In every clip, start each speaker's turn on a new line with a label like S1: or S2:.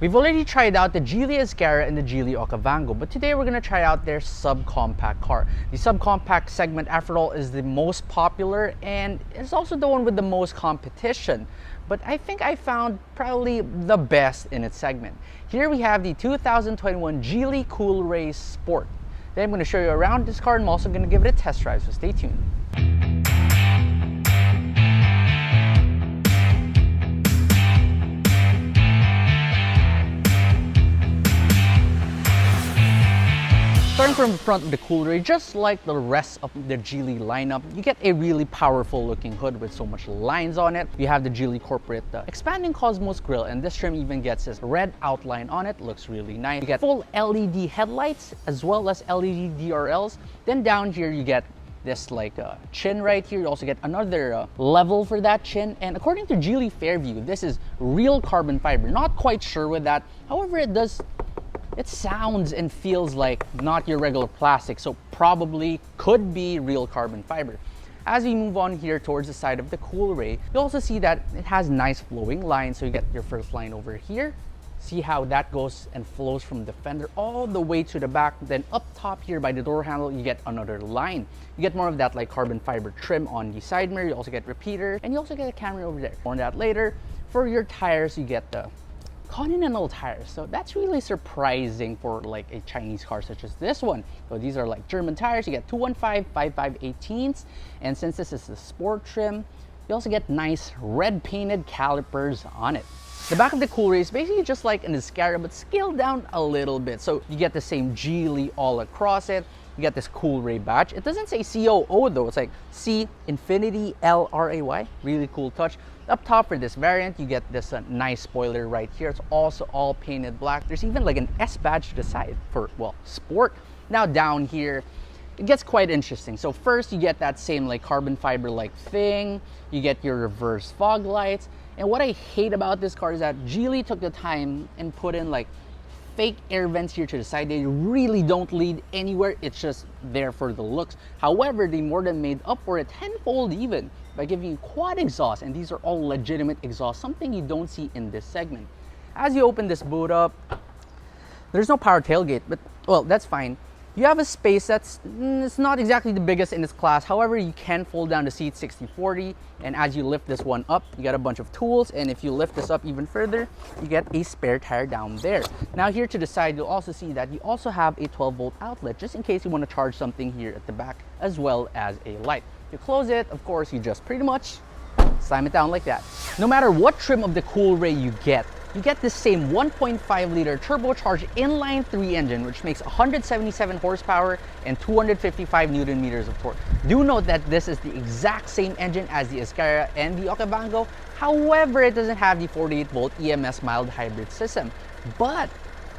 S1: We've already tried out the Geely Azkarra and the Geely Okavango, but today we're going to try out their subcompact car. The subcompact segment, after all, is the most popular and it's also the one with the most competition. But I think I found probably the best in its segment. Here we have the 2021 Geely Coolray Sport. Then I'm going to show you around this car and I'm also going to give it a test drive, so stay tuned. Starting from the front of the Coolray, just like the rest of the Geely lineup, you get a really powerful looking hood with so much lines on it. You have the Geely corporate expanding Cosmos grille, and this trim even gets this red outline on it. Looks really nice. You get full LED headlights as well as LED DRLs. Then down here you get this chin right here. You also get another level for that chin, and according to Geely Fairview, this is real carbon fiber. Not quite sure with that, however it sounds and feels like not your regular plastic, so probably could be real carbon fiber. As we move on here towards the side of the Coolray, you also see that it has nice flowing lines. So you get your first line over here. See how that goes and flows from the fender all the way to the back. Then up top here by the door handle, you get another line. You get more of that carbon fiber trim on the side mirror. You also get repeater, and you also get a camera over there. More on that later. For your tires, you get the Continental tires, so that's really surprising for a Chinese car such as this one. So these are German tires. You get 215 55/18s, and since this is the sport trim, you also get nice red painted calipers on it. The back of the Coolray is basically just like an Azkarra, but scaled down a little bit. So you get the same Geely all across it. You get this Coolray badge. It doesn't say COO though. It's like C Infinity LRAY. Really cool touch. Up top for this variant, you get this nice spoiler right here. It's also all painted black. There's even an S badge to the side for, well, sport. Now down here, it gets quite interesting. So first you get that same carbon fiber thing. You get your reverse fog lights. And what I hate about this car is that Geely took the time and put in fake air vents here to the side. They really don't lead anywhere. It's just there for the looks. However, they more than made up for it tenfold even by giving you quad exhaust, and these are all legitimate exhaust, something you don't see in this segment. As you open this boot up, there's no power tailgate, but well, that's fine. You have a space that's it's not exactly the biggest in its class. However, you can fold down the seat 60/40, and as you lift this one up, you get a bunch of tools, and if you lift this up even further, you get a spare tire down there. Now here to the side, you'll also see that you also have a 12-volt outlet, just in case you want to charge something here at the back, as well as a light. If you close it, of course, you just pretty much slam it down like that. No matter what trim of the Coolray you get this same 1.5-liter turbocharged inline-3 engine, which makes 177 horsepower and 255 Newton meters of torque. Do note that this is the exact same engine as the Azkarra and the Okavango. However, it doesn't have the 48-volt EMS mild hybrid system. But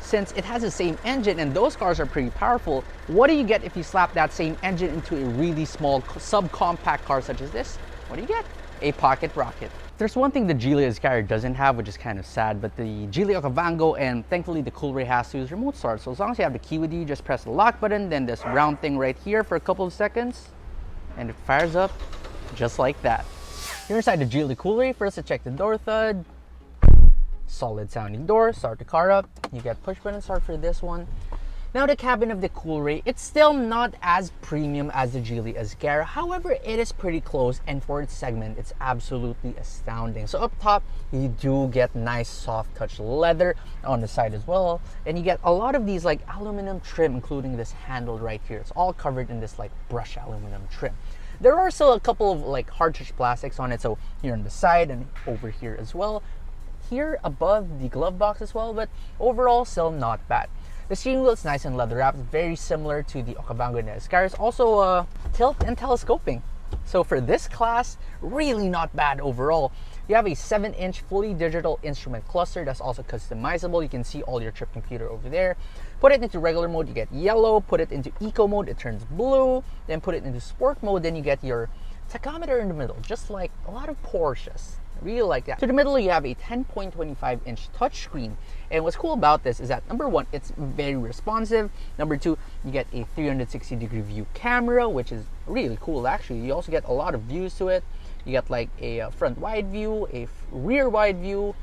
S1: since it has the same engine and those cars are pretty powerful, what do you get if you slap that same engine into a really small subcompact car such as this? What do you get? A pocket rocket. There's one thing the Geely Azkarra doesn't have, which is kind of sad, but the Geely Okavango and thankfully the Coolray has to use remote start. So as long as you have the key with you, just press the lock button, then this round thing right here for a couple of seconds, and it fires up just like that. Here inside the Geely Coolray, first to check the door thud. Solid sounding door, start the car up. You get push button start for this one. Now the cabin of the Coolray, it's still not as premium as the Geely Azkarra. However, it is pretty close, and for its segment, it's absolutely astounding. So up top, you do get nice soft touch leather on the side as well. And you get a lot of these aluminum trim, including this handle right here. It's all covered in this brush aluminum trim. There are still a couple of hard touch plastics on it. So here on the side and over here as well. Here above the glove box as well, but overall still not bad. The steering wheel is nice and leather wrapped, very similar to the Okavango and the Azkarra. It's also tilt and telescoping. So for this class, really not bad overall. You have a 7-inch fully digital instrument cluster that's also customizable. You can see all your trip computer over there. Put it into regular mode, you get yellow. Put it into eco mode, it turns blue. Then put it into sport mode, then you get your tachometer in the middle, just like a lot of Porsches. Really like that. To the middle, you have a 10.25-inch touchscreen. And what's cool about this is that, number one, it's very responsive. Number two, you get a 360-degree view camera, which is really cool, actually. You also get a lot of views to it. You get a front wide view, a rear wide view,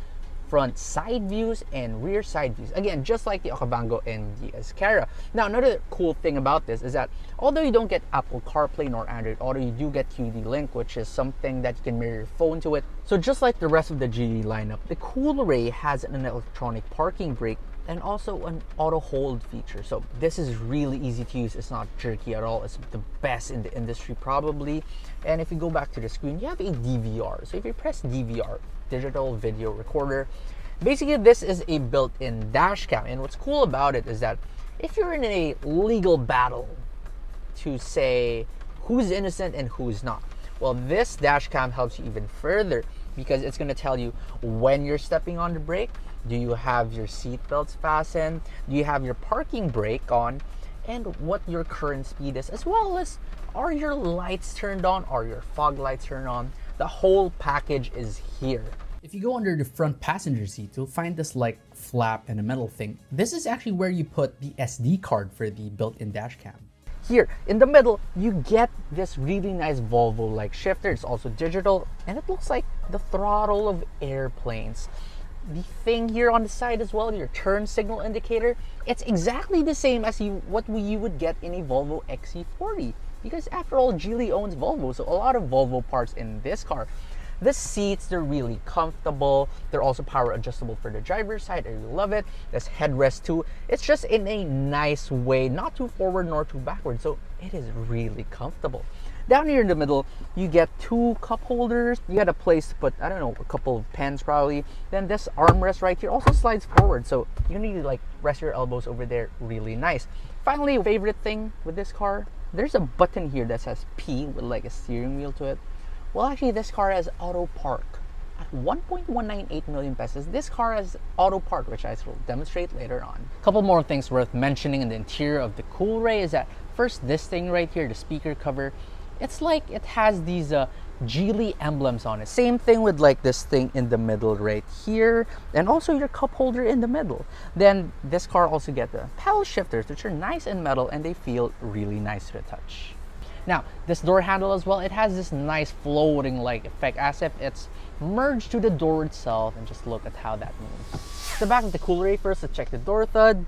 S1: front side views and rear side views. Again, just like the Okavango and the Azkarra. Now, another cool thing about this is that although you don't get Apple CarPlay nor Android Auto, you do get QD Link, which is something that you can mirror your phone to it. So just like the rest of the Geely lineup, the Coolray has an electronic parking brake and also an auto hold feature. So this is really easy to use. It's not jerky at all. It's the best in the industry probably. And if you go back to the screen, you have a DVR. So if you press DVR, digital video recorder, basically this is a built-in dash cam. And what's cool about it is that if you're in a legal battle to say who's innocent and who's not, well, this dash cam helps you even further, because it's going to tell you when you're stepping on the brake. Do you have your seat belts fastened? Do you have your parking brake on? And what your current speed is, as well as are your lights turned on? Are your fog lights turned on? The whole package is here. If you go under the front passenger seat, you'll find this like flap and a metal thing. This is actually where you put the SD card for the built-in dash cam. Here in the middle, you get this really nice Volvo-like shifter. It's also digital, and it looks like the throttle of airplanes. The thing here on the side as well, your turn signal indicator, it's exactly the same as what you would get in a Volvo XC40. Because after all, Geely owns Volvo, so a lot of Volvo parts in this car. The seats, they're really comfortable. They're also power adjustable for the driver's side. I really love it. There's headrest too. It's just in a nice way, not too forward nor too backward. So it is really comfortable. Down here in the middle, you get two cup holders. You got a place to put, I don't know, a couple of pens probably. Then this armrest right here also slides forward. So you need to like rest your elbows over there. Really nice. Finally, favorite thing with this car, there's a button here that says P with like a steering wheel to it. Well, actually, this car has auto park. At 1.198 million pesos, this car has auto park, which I will demonstrate later on. A couple more things worth mentioning in the interior of the Coolray is that first, this thing right here, the speaker cover, it's like it has these Geely emblems on it. Same thing with like this thing in the middle right here, and also your cup holder in the middle. Then this car also gets the paddle shifters, which are nice in metal and they feel really nice to the touch. Now, this door handle as well, it has this nice floating like effect as if it's merged to the door itself, and just look at how that moves. The back of the Coolray, first let's check the door thud.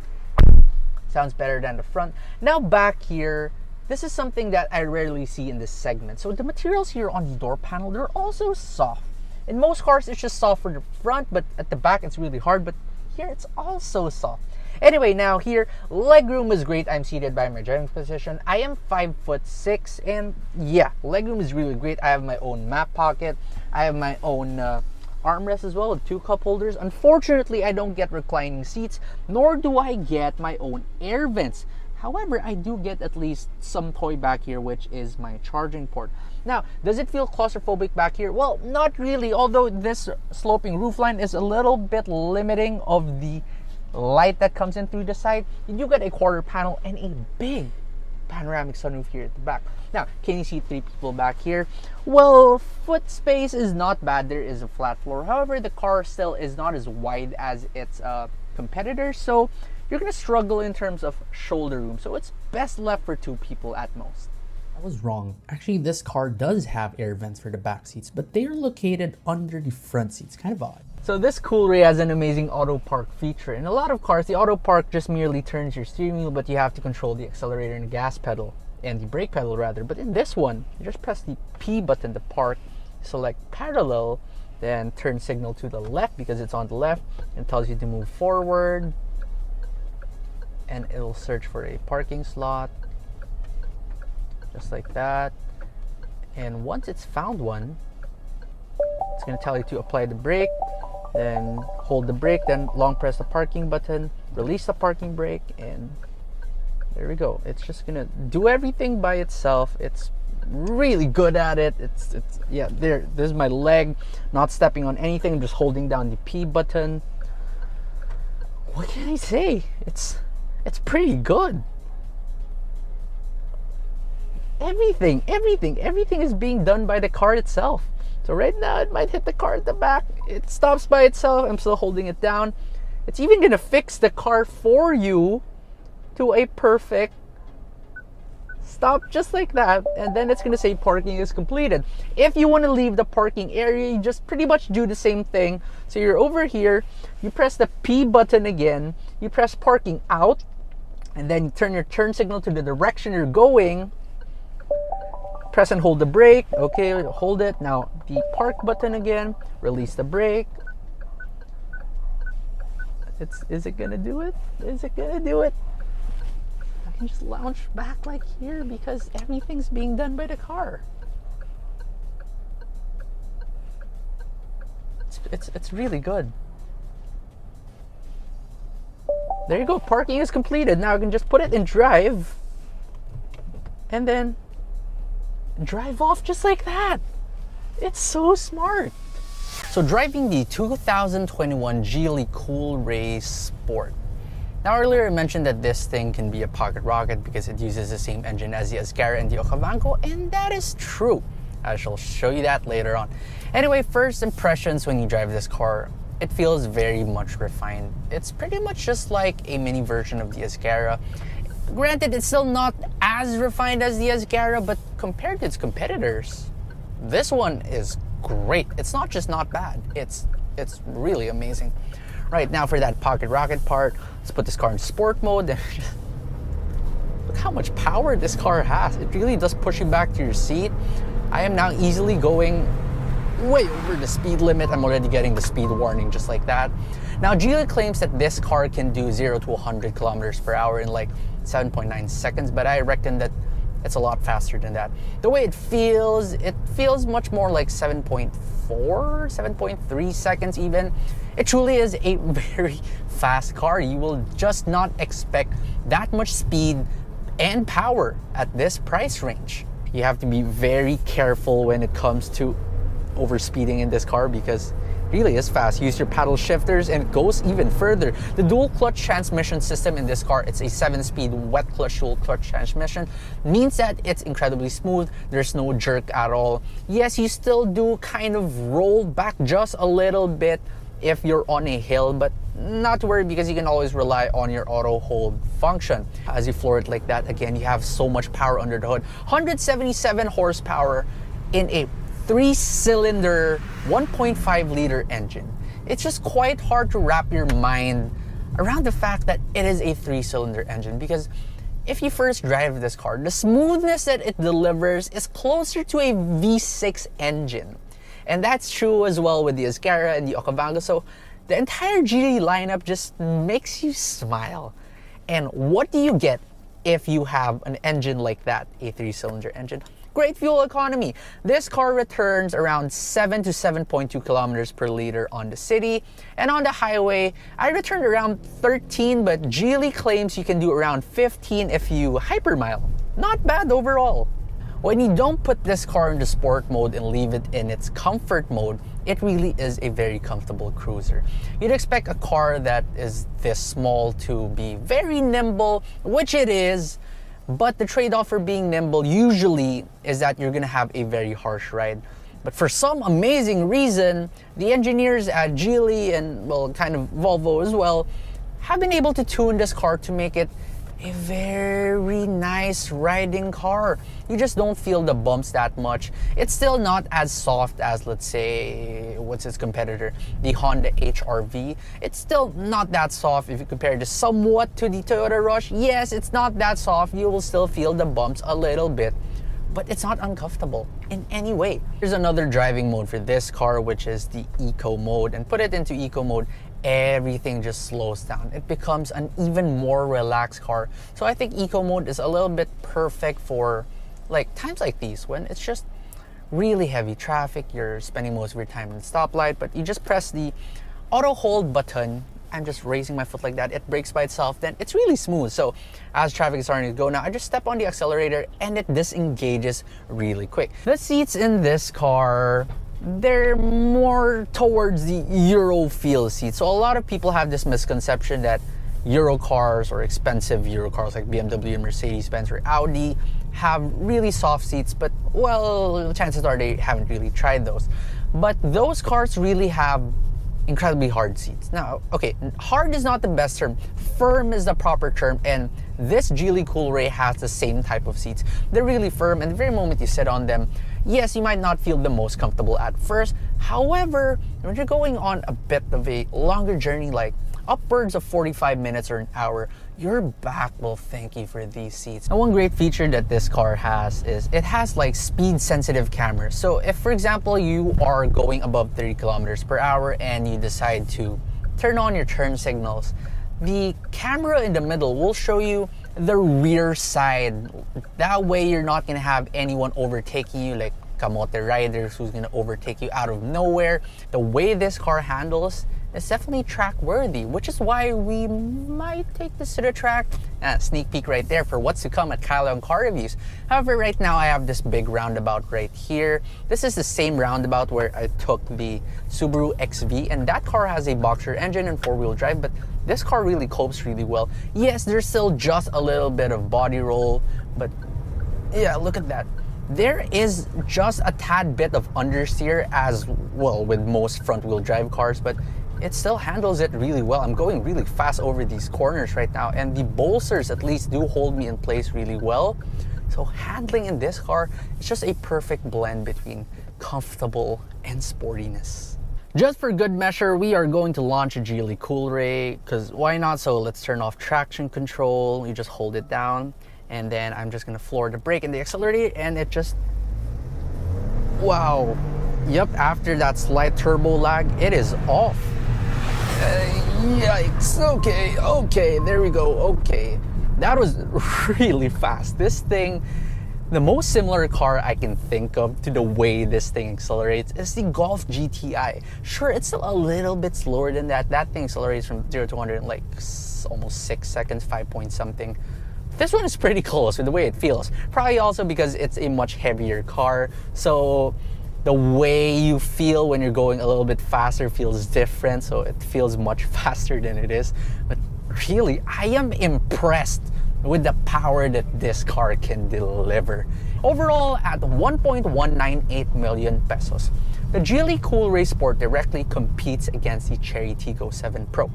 S1: Sounds better than the front. Now back here, this is something that I rarely see in this segment. So the materials here on the door panel, they're also soft. In most cars, it's just soft for the front, but at the back, it's really hard. But here, it's also soft. Anyway, now here, legroom is great. I'm seated by my driving position. I am 5'6", and yeah, legroom is really great. I have my own map pocket. I have my own armrest as well with two cup holders. Unfortunately, I don't get reclining seats, nor do I get my own air vents. However, I do get at least some toy back here, which is my charging port. Now, does it feel claustrophobic back here? Well, not really, although this sloping roofline is a little bit limiting of the light that comes in through the side. You do get a quarter panel and a big panoramic sunroof here at the back. Now, can you see three people back here? Well, foot space is not bad. There is a flat floor. However, the car still is not as wide as its competitors, so you're going to struggle in terms of shoulder room. So it's best left for two people at most. I was wrong. Actually, this car does have air vents for the back seats, but they are located under the front seats. Kind of odd. So this Coolray has an amazing auto park feature. In a lot of cars, the auto park just merely turns your steering wheel, but you have to control the accelerator and the gas pedal, and the brake pedal rather. But in this one, you just press the P button to park, select parallel, then turn signal to the left because it's on the left, and tells you to move forward, and it'll search for a parking slot, just like that. And once it's found one, it's going to tell you to apply the brake, then hold the brake, then long press the parking button, release the parking brake, and there we go. It's just going to do everything by itself. It's really good at it. It's yeah, there's my leg, not stepping on anything, just holding down the P button. What can I say? It's pretty good. Everything is being done by the car itself. So right now it might hit the car at the back. It stops by itself. I'm still holding it down. It's even gonna fix the car for you to a perfect stop just like that, and then it's gonna say parking is completed. If you want to leave the parking area, you just pretty much do the same thing. So you're over here, you press the P button again, you press parking out, and then you turn your turn signal to the direction you're going. Press and hold the brake. Okay, hold it. Now the park button again, release the brake. Is it gonna do it? Is it gonna do it? I can just lounge back like here because everything's being done by the car. It's really good. There you go, parking is completed. Now I can just put it in drive and then drive off just like that. It's so smart. So driving the 2021 Geely Coolray Sport. Now earlier I mentioned that this thing can be a pocket rocket because it uses the same engine as the Azkarra and the Okavango, and that is true. I shall show you that later on. Anyway, first impressions when you drive this car, it feels very much refined. It's pretty much just like a mini version of the Azkarra. Granted, it's still not as refined as the Azkarra, but compared to its competitors, this one is great. It's not just not bad, it's really amazing. Right, now for that pocket rocket part, let's put this car in sport mode. Look how much power this car has. It really does push you back to your seat. I am now easily going way over the speed limit. I'm already getting the speed warning just like that. Now Geely claims that this car can do 0 to 100 kilometers per hour in like 7.9 seconds, but I reckon that it's a lot faster than that. The way it feels much more like 7.4, 7.3 seconds even. It truly is a very fast car. You will just not expect that much speed and power at this price range. You have to be very careful when it comes to overspeeding in this car because it really is fast. Use your paddle shifters and it goes even further. The dual clutch transmission system in this car, it's a 7-speed wet clutch dual clutch transmission, means that it's incredibly smooth. There's no jerk at all. Yes, you still do kind of roll back just a little bit if you're on a hill, but not to worry because you can always rely on your auto hold function. As you floor it like that, again, you have so much power under the hood. 177 horsepower in a 3-cylinder 1.5 liter engine. It's just quite hard to wrap your mind around the fact that it is a 3-cylinder engine, because if you first drive this car, the smoothness that it delivers is closer to a V6 engine. And that's true as well with the Azkarra and the Okavango. So the entire Geely lineup just makes you smile. And what do you get if you have an engine like that, a 3-cylinder engine? Great fuel economy. This car returns around 7 to 7.2 kilometers per liter on the city. And on the highway, I returned around 13, but Geely claims you can do around 15 if you hypermile. Not bad overall. When you don't put this car into sport mode and leave it in its comfort mode, it really is a very comfortable cruiser. You'd expect a car that is this small to be very nimble, which it is, but the trade-off for being nimble usually is that you're gonna have a very harsh ride. But for some amazing reason, the engineers at Geely and, well, kind of Volvo as well, have been able to tune this car to make it a very nice riding car. You just don't feel the bumps that much. It's still not as soft as, let's say, what's its competitor, the Honda HR-V. It's still not that soft if you compare it somewhat to the Toyota Rush. Yes, it's not that soft. You will still feel the bumps a little bit, but it's not uncomfortable in any way. There's another driving mode for this car, which is the Eco mode. And put it into Eco mode, everything just slows down. It becomes an even more relaxed car. So I think Eco mode is a little bit perfect for like times like these when it's just really heavy traffic. You're spending most of your time in the stoplight, but you just press the auto hold button. I'm just raising my foot like that. It brakes by itself. Then it's really smooth. So as traffic is starting to go now, I just step on the accelerator and it disengages really quick. The seats in this car, they're more towards the Euro feel seat. So a lot of people have this misconception that Euro cars or expensive Euro cars like BMW and Mercedes-Benz or Audi have really soft seats, but well, chances are they haven't really tried those. But those cars really have incredibly hard seats. Now, okay, hard is not the best term. Firm is the proper term, and This Geely Coolray has the same type of seats. They're really firm, and the very moment you sit on them, yes, you might not feel the most comfortable at first. However, when you're going on a bit of a longer journey, like upwards of 45 minutes or an hour, your back will thank you for these seats. And one great feature that this car has is it has like speed sensitive cameras. So if, for example, you are going above 30 kilometers per hour and you decide to turn on your turn signals, the camera in the middle will show you the rear side. That way you're not gonna have anyone overtaking you, like kamote riders who's gonna overtake you out of nowhere. The way this car handles is definitely track worthy, which is why we might take this to the track. Sneak peek right there for what's to come at Liong car reviews. However, right now I have this big roundabout right here. This is the same roundabout where I took the Subaru XV, and that car has a boxer engine and 4-wheel drive, but this car really copes really well. Yes, there's still just a little bit of body roll, but yeah, look at that. There is just a tad bit of understeer as well with most front-wheel drive cars, but it still handles it really well. I'm going really fast over these corners right now, and the bolsters at least do hold me in place really well. So handling in this car is just a perfect blend between comfortable and sportiness. Just for good measure, we are going to launch a Geely Coolray, because why not? So let's turn off traction control. You just hold it down, and then I'm just gonna floor the brake and the accelerator, and it just, wow. Yep, after that slight turbo lag, it is off. Yikes, okay, there we go, okay. That was really fast. This thing, the most similar car I can think of to the way this thing accelerates is the Golf GTI. Sure, it's still a little bit slower than that. That thing accelerates from 0 to 100 in like almost 6 seconds, 5 point something. This one is pretty close with the way it feels. Probably also because it's a much heavier car, so the way you feel when you're going a little bit faster feels different, so it feels much faster than it is. But really, I am impressed with the power that this car can deliver. Overall, at 1.198 million pesos, the Geely Coolray Sport directly competes against the Chery Tiggo 7 Pro.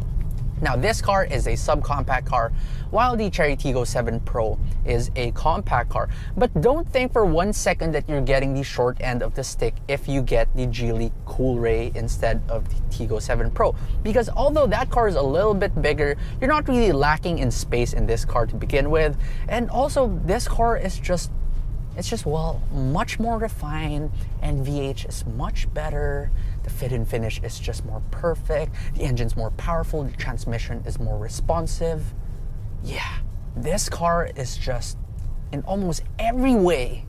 S1: Now, this car is a subcompact car, while the Chery Tiggo 7 Pro is a compact car. But don't think for 1 second that you're getting the short end of the stick if you get the Geely Coolray instead of the Tiggo 7 Pro. Because although that car is a little bit bigger, you're not really lacking in space in this car to begin with. And also, this car is just, well, much more refined, and VH is much better. The fit and finish is just more perfect. The engine's more powerful. The transmission is more responsive. Yeah, this car is just, in almost every way,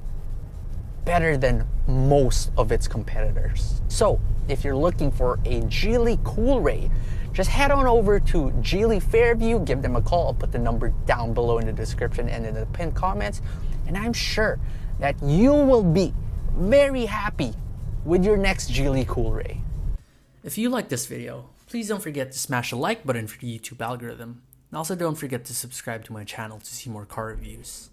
S1: better than most of its competitors. So, if you're looking for a Geely Coolray, just head on over to Geely Fairview, give them a call. I'll put the number down below in the description and in the pinned comments. And I'm sure that you will be very happy with your next Geely Coolray. If you like this video, please don't forget to smash the like button for the YouTube algorithm. And also don't forget to subscribe to my channel to see more car reviews.